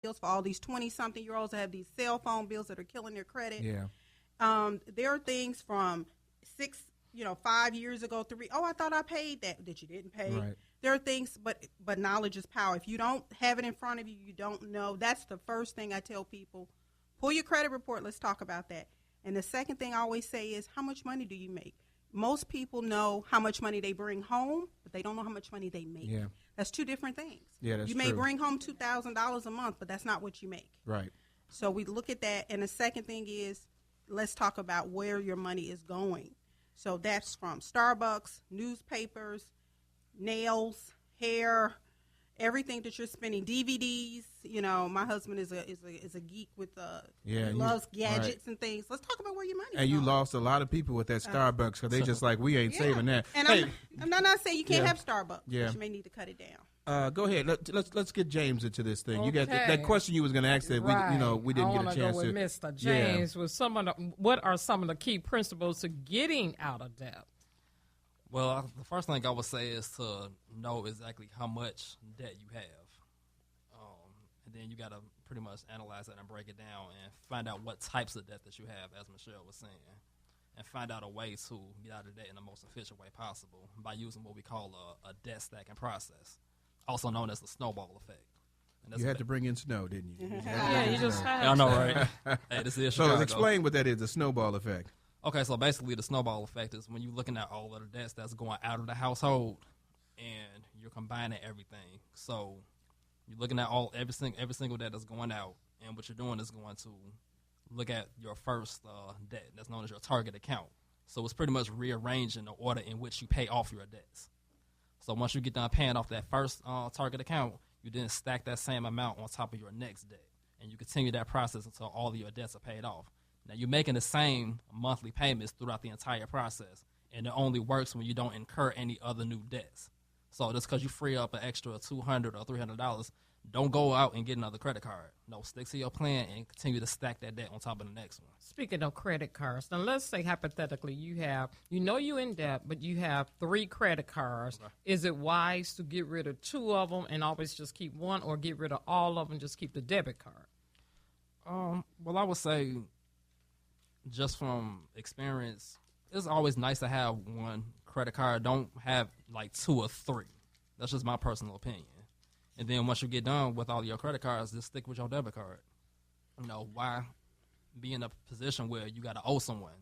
bills for all these 20-something-year-olds that have these cell phone bills that are killing their credit. Yeah. There are things from 5 years ago, I thought I paid that you didn't pay. Right. There are things, but knowledge is power. If you don't have it in front of you, you don't know. That's the first thing I tell people. Pull your credit report. Let's talk about that. And the second thing I always say is, how much money do you make? Most people know how much money they bring home, but they don't know how much money they make. Yeah. That's two different things. Yeah, that's You may true. bring home $2,000 a month, but that's not what you make. Right. So we look at that. And the second thing is, let's talk about where your money is going. So that's from Starbucks, newspapers, nails, hair, everything that you're spending, DVDs. My husband is a geek with he loves gadgets and things. Let's talk about where your money is And you going. lost a lot of people with that Starbucks because they just like, we ain't saving that. And hey, I'm not saying you can't have Starbucks, Yeah. but you may need to cut it down. Go ahead. Let's get James into this thing. You got Okay. that question you was going to ask that we didn't get a chance I to. go with Mr. James with what are some of the key principles to getting out of debt? Well, the first thing I would say is to know exactly how much debt you have. And then you got to pretty much analyze that and break it down and find out what types of debt that you have, as Michelle was saying, and find out a way to get out of debt in the most efficient way possible by using what we call a debt stacking process, also known as the snowball effect. And that's You had to bring in snow, didn't you? Yeah, you just had I know, right? Hey, this is So Chicago. explain what that is, the snowball effect. Okay, so basically the snowball effect is when you're looking at all of the debts that's going out of the household and you're combining everything. So you're looking at every single debt that's going out, and what you're doing is going to look at your first debt that's known as your target account. So it's pretty much rearranging the order in which you pay off your debts. So once you get done paying off that first target account, you then stack that same amount on top of your next debt, and you continue that process until all of your debts are paid off. Now, you're making the same monthly payments throughout the entire process, and it only works when you don't incur any other new debts. So just because you free up an extra $200 or $300, don't go out and get another credit card. No, stick to your plan and continue to stack that debt on top of the next one. Speaking of credit cards, now let's say hypothetically you're in debt, but you have 3 credit cards. Right. Is it wise to get rid of 2 of them and always just keep one, or get rid of all of them and just keep the debit card? Well, I would say, just from experience, it's always nice to have one credit card. Don't have like 2 or 3. That's just my personal opinion. And then once you get done with all your credit cards, just stick with your debit card. Why be in a position where you got to owe someone?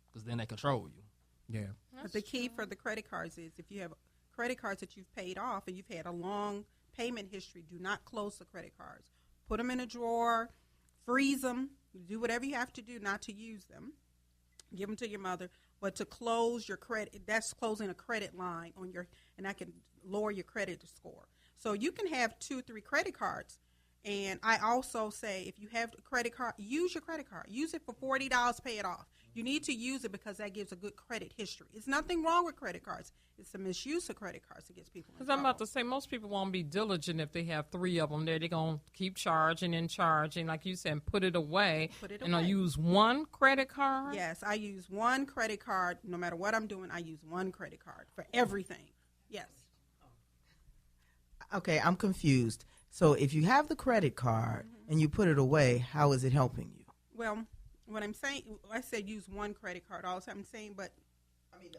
Because then they control you. Yeah. But the key for the credit cards is, if you have credit cards that you've paid off and you've had a long payment history, do not close the credit cards. Put them in a drawer, freeze them, do whatever you have to do not to use them. Give them to your mother. But to close your credit, that's closing a credit line on and that can lower your credit score. So you can have 2, 3 credit cards. And I also say, if you have a credit card, use your credit card. Use it for $40, pay it off. You need to use it because that gives a good credit history. It's nothing wrong with credit cards. It's the misuse of credit cards that gets people in trouble. Because I'm about to say, most people won't be diligent if they have 3 of them there. They're going to keep charging and charging, like you said, put it away. And I'll use one credit card? Yes, I use one credit card. No matter what I'm doing, I use one credit card for everything. Yes. Okay, I'm confused. So if you have the credit card and you put it away, how is it helping you? Well, what I'm saying, I said use one credit card all the time. I'm saying, but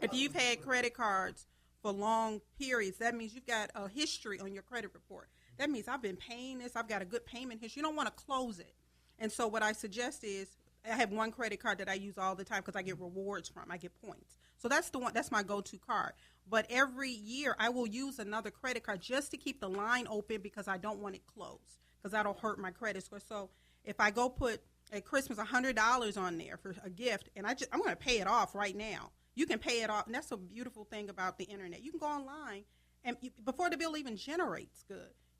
if you've had credit cards for long periods, that means you've got a history on your credit report. That means I've been paying this. I've got a good payment history. You don't want to close it. And so what I suggest is, I have one credit card that I use all the time because I get rewards from. I get points. So that's the one. That's my go-to card. But every year I will use another credit card just to keep the line open because I don't want it closed, because that'll hurt my credit score. So if I go put at Christmas $100 on there for a gift, and I'm going to pay it off right now. You can pay it off, and that's a beautiful thing about the internet. You can go online, and before the bill even generates,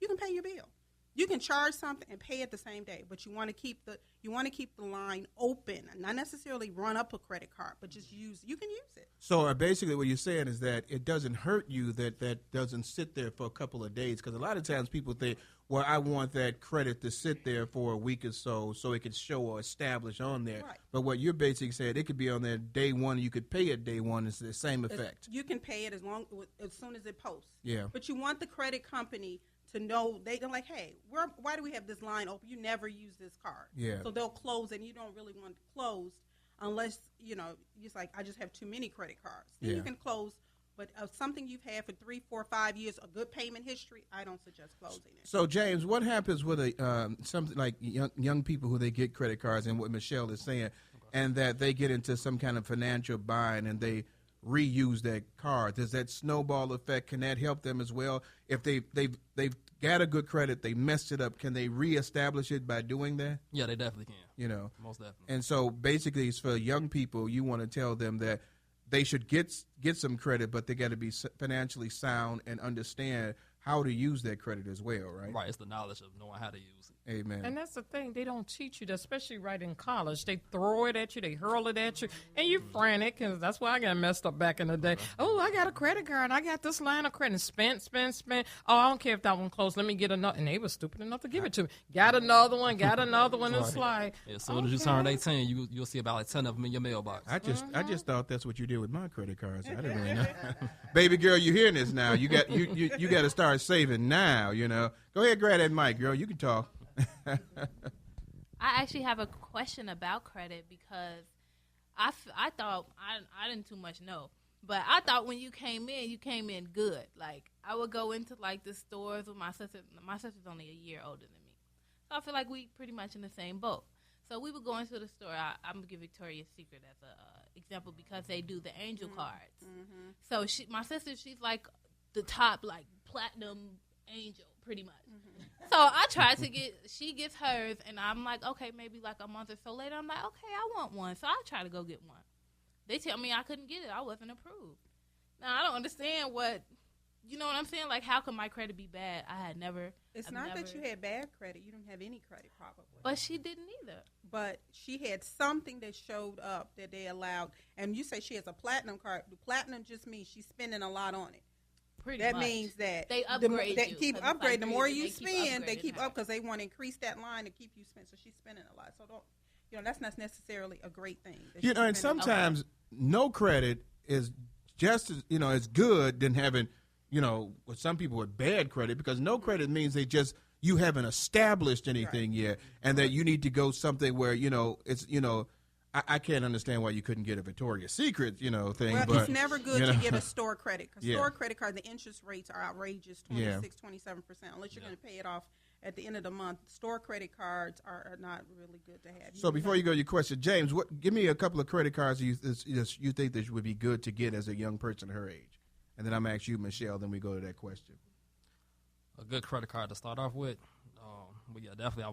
you can pay your bill. You can charge something and pay it the same day, but you want to keep the line open, not necessarily run up a credit card, but just you can use it. So basically what you're saying is that it doesn't hurt you that doesn't sit there for a couple of days, because a lot of times people think, well, I want that credit to sit there for a week or so it can show or establish on there. Right. But what you're basically saying, it could be on there day one, you could pay it day one, it's the same effect. You can pay it as soon as it posts. Yeah. But you want the credit company to know. They're like, hey, why do we have this line open? You never use this card. Yeah. So they'll close, and you don't really want it closed unless, it's like, I just have too many credit cards. Then you can close. But something you've had for 3, 4, 5 years, a good payment history, I don't suggest closing it. So, James, what happens with something like young people who they get credit cards, and what Michele is saying, and that they get into some kind of financial bind and they reuse that card? Does that snowball effect, can that help them as well? If they've got a good credit, they messed it up, can they reestablish it by doing that? Yeah, they definitely can. Most definitely. And so basically, it's for young people, you want to tell them that they should get some credit, but they got to be financially sound and understand how to use that credit as well, right? Right, it's the knowledge of knowing how to use it. Amen. And that's the thing. They don't teach you that, especially right in college. They throw it at you. They hurl it at you. And you're frantic, because that's why I got messed up back in the day. Oh, I got a credit card. I got this line of credit. Spent. Oh, I don't care if that one closed. Let me get another. And they were stupid enough to give it to me. Got another one. It's like, as soon as you turn 18, you'll see about like 10 of them in your mailbox. I just thought that's what you did with my credit cards. I didn't really know. Baby girl, you hearing this now. You got to start saving now, Go ahead, grab that mic, girl. You can talk. I actually have a question about credit, because I thought I didn't too much know, but I thought when you came in good. Like, I would go into like the stores with my sister. My sister's only a year older than me, so I feel like we pretty much in the same boat. So we would go into the store. I'm gonna give Victoria's Secret as a example, because they do the angel cards. Mm-hmm. So my sister, she's like the top, like, platinum angel, pretty much. Mm-hmm. So I tried to she gets hers, and I'm like, okay, maybe like a month or so later, I'm like, okay, I want one. So I try to go get one. They tell me I couldn't get it. I wasn't approved. Now, I don't understand you know what I'm saying? Like, how could my credit be bad? It's not that you had bad credit. You don't have any credit, probably. But she didn't either. But she had something that showed up that they allowed. And you say she has a platinum card. Platinum just means she's spending a lot on it. That means that they upgrade they keep upgrading. The more you spend, they keep up, because they want to increase that line to keep you spend. So she's spending a lot. So that's not necessarily a great thing. And sometimes no credit is just as good than having, with some people with bad credit, because no credit means you haven't established anything yet, and that you need to go something where it's I can't understand why you couldn't get a Victoria's Secret, thing. Well, but it's never good to get a store credit, because store credit card, the interest rates are outrageous, 26, 27%, unless you're going to pay it off at the end of the month. Store credit cards are not really good to have. So before you go to your question, James, give me a couple of credit cards you think that would be good to get as a young person her age, and then I'm going to ask you, Michele, then we go to that question. A good credit card to start off with. But yeah, definitely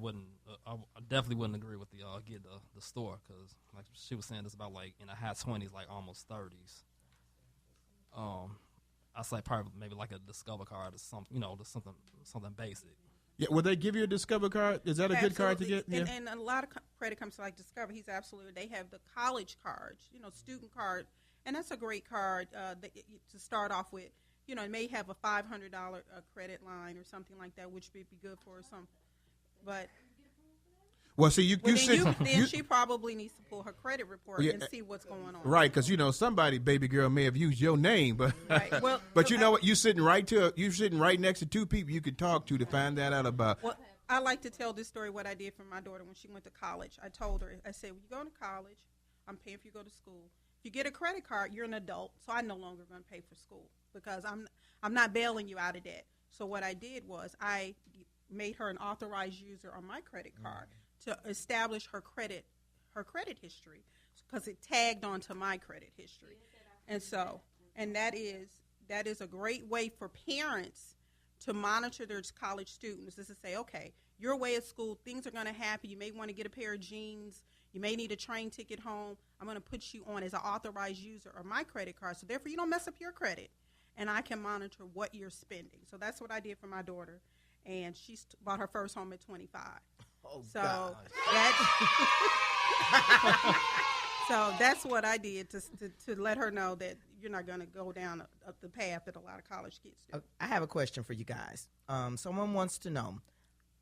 I definitely wouldn't agree with get the store, because like she was saying, it's about like in the high 20s, like almost 30s. I say probably maybe like a Discover card or something, something basic. Yeah, will they give you a Discover card? Is that a good card to get? Yeah. And a lot of credit comes to like Discover. He's absolutely. They have the college cards, student card, and that's a great card to start off with. It may have a $500 credit line or something like that, which would be good for some. But well, see, she probably needs to pull her credit report and see what's going on. Right, because somebody, baby girl, may have used your name, but right. Well, but you know what? You're sitting right next to two people you could talk to find that out about. Well, I like to tell this story. What I did for my daughter when she went to college, I told her, I said, when you go to college, I'm paying for you to go to school. If you get a credit card, you're an adult, so I'm no longer going to pay for school, because I'm not bailing you out of debt. So what I did was I made her an authorized user on my credit card to establish her credit history, because it tagged onto my credit history. And that is a great way for parents to monitor their college students, is to say, okay, you're away at school, things are going to happen, you may want to get a pair of jeans, you may need a train ticket home, I'm going to put you on as an authorized user of my credit card, so therefore you don't mess up your credit, and I can monitor what you're spending. So that's what I did for my daughter. And she bought her first home at 25. Oh, so that's what I did to let her know that you're not going to go down the path that a lot of college kids do. I have a question for you guys. Someone wants to know,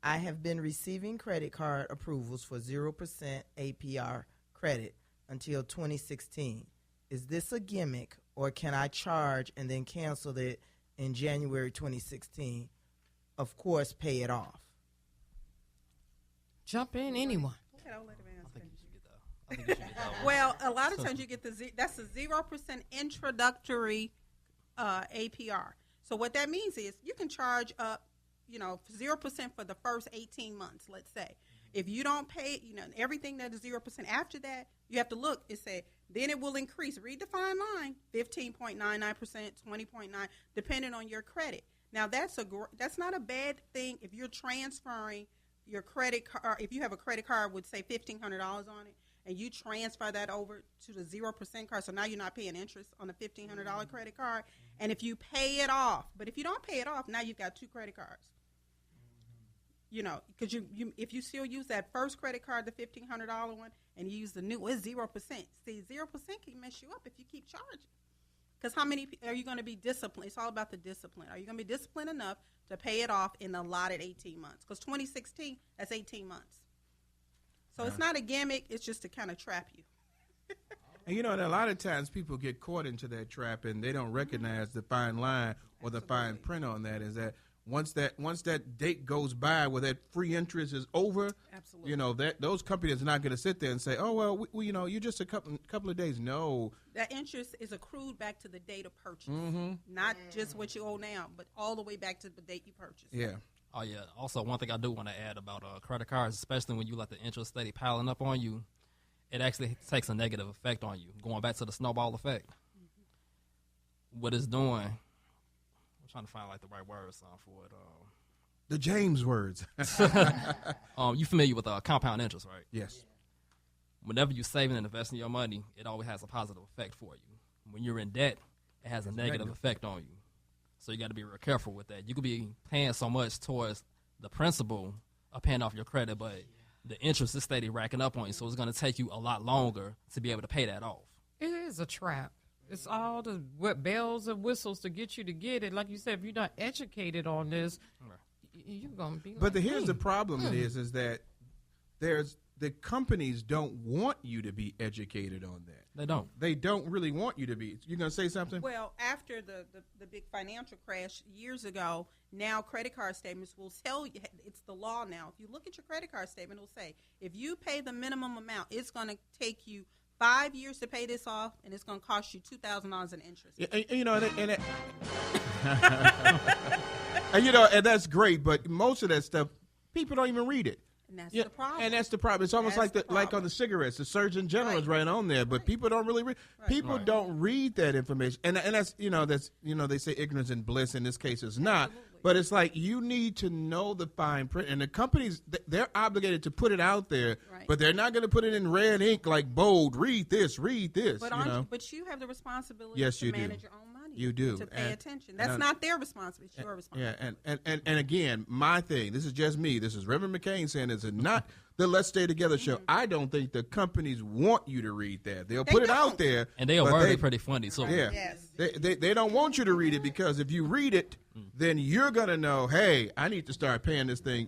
I have been receiving credit card approvals for 0% APR credit until 2016. Is this a gimmick, or can I charge and then cancel it in January 2016? of course, pay it off? Jump in, anyone. Okay, I'll let him answer. I think you should get that. I think you should get that one. Well, a lot of times you get that's a 0% introductory APR. So what that means is you can charge up, 0% for the first 18 months, let's say. If you don't pay, everything that is 0% after that, you have to look and say, then it will increase. Read the fine line, 15.99%, 20.9%, depending on your credit. Now, that's not a bad thing if you're transferring your credit card. If you have a credit card with, say, $1,500 on it, and you transfer that over to the 0% card, so now you're not paying interest on the $1,500 credit card. And if you pay it off, but if you don't pay it off, now you've got two credit cards. Because if you still use that first credit card, the $1,500 one, and you use the new, it's 0%. See, 0% can mess you up if you keep charging. Because how many are you going to be disciplined? It's all about the discipline. Are you going to be disciplined enough to pay it off in the allotted 18 months? Because 2016, that's 18 months. So it's not a gimmick. It's just to kind of trap you. And and a lot of times people get caught into that trap and they don't recognize the fine line or the fine print on that. Is that once that date goes by where that free interest is over, absolutely, that those companies are not going to sit there and say, oh well, you're just a couple of days. No, that interest is accrued back to the date of purchase, not just what you owe now, but all the way back to the date you purchased. Yeah. Oh, yeah. Also, one thing I do want to add about credit cards, especially when you let the interest steady piling up on you, it actually takes a negative effect on you. Going back to the snowball effect, what it's doing, I'm trying to find the right words for it. The James words. You familiar with compound interest, right? Yes. Whenever you're saving and investing your money, it always has a positive effect for you. When you're in debt, it has a negative effect on you. So you got to be real careful with that. You could be paying so much towards the principal of paying off your credit, but the interest is steady racking up on you, so it's going to take you a lot longer to be able to pay that off. It is a trap. It's all the bells and whistles to get you to get it. Like you said, if you're not educated on this, you're going to be But here's the problem is that the companies don't want you to be educated on that. They don't. They don't really want you to be. You going to say something? Well, after the big financial crash years ago, now credit card statements will tell you, it's the law now. If you look at your credit card statement, it'll say, if you pay the minimum amount, it's going to take you 5 years to pay this off, and it's going to cost you $2,000 in interest. And that's great, but most of that stuff, people don't even read it. And that's the problem. And that's the problem. It's almost like on the cigarettes. The Surgeon General is right on there, but people don't really read. People don't read that information, and that's they say ignorance and bliss. In this case, it's not. Absolutely. But it's like you need to know the fine print, and the companies they're obligated to put it out there, but they're not going to put it in red ink like bold. Read this. But you have the responsibility to manage your own money. You do. To pay attention. That's not their responsibility. It's your responsibility. Yeah, and again, my thing, this is just me. This is Reverend McCain saying this is not the Let's Stay Together show. I don't think the companies want you to read that. They'll put it out there. And they are worded pretty funny. So yeah. Yes. They don't want you to read it because if you read it, then you're going to know, hey, I need to start paying this thing,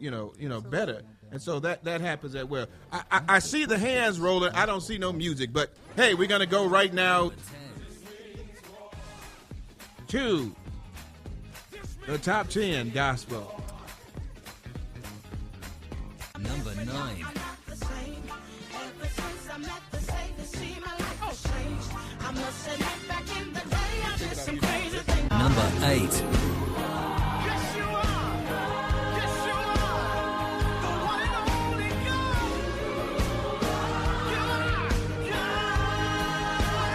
better. And so that happens as well. I see the hands rolling. I don't see no music. But, hey, we're going to go right now to the top 10 gospel. Number 9. Number 8.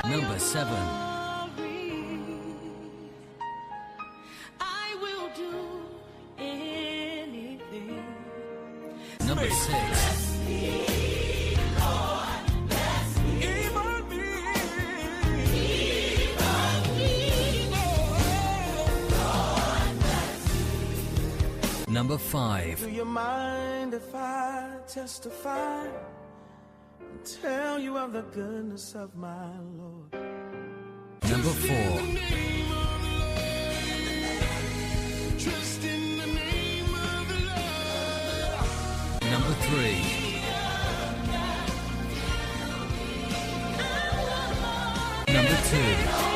Number 7. Number 6. Number 5. Do you mind if I testify and tell you of the goodness of my Lord? Number 4. Number 3. Number 2.